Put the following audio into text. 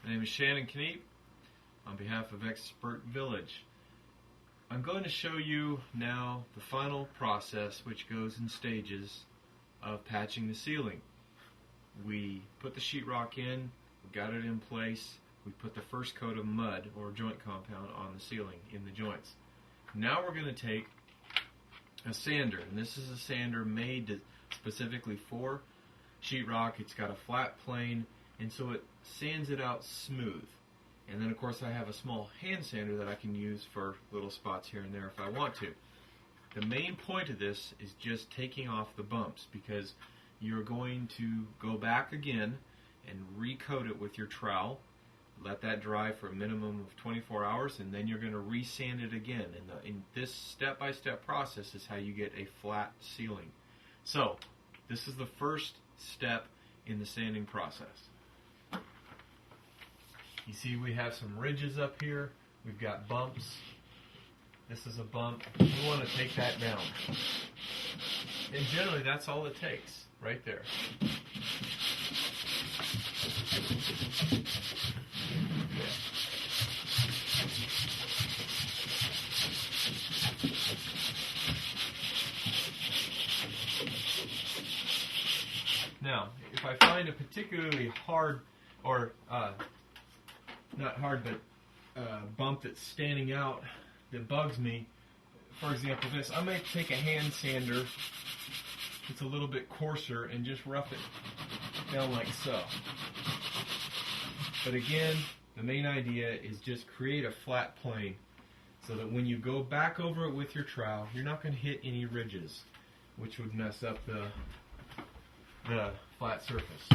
My name is Shannon Kneep on behalf of Expert Village. I'm going to show you now the final process, which goes in stages, of patching the ceiling. We put the sheetrock in, we got it in place, we put the first coat of mud or joint compound on the ceiling in the joints. Now we're going to take a sander, and this is a sander made specifically for sheetrock. It's got a flat plane, and so it sands it out smooth. And then of course I have a small hand sander that I can use for little spots here and there if I want to. The main point of this is just taking off the bumps, because you're going to go back again and recoat it with your trowel, let that dry for a minimum of 24 hours, and then you're going to re-sand it again. And this step-by-step process is how you get a flat ceiling. So this is the first step in the sanding process. You see we have some ridges up here, we've got bumps. This is a bump. We want to take that down. And generally that's all it takes, right there. Now, if I find a particularly hard, or not hard, but bump that's standing out that bugs me, for example this, I might take a hand sander that's a little bit coarser and just rough it down like so. But again, the main idea is just create a flat plane so that when you go back over it with your trowel, you're not going to hit any ridges, which would mess up the flat surface.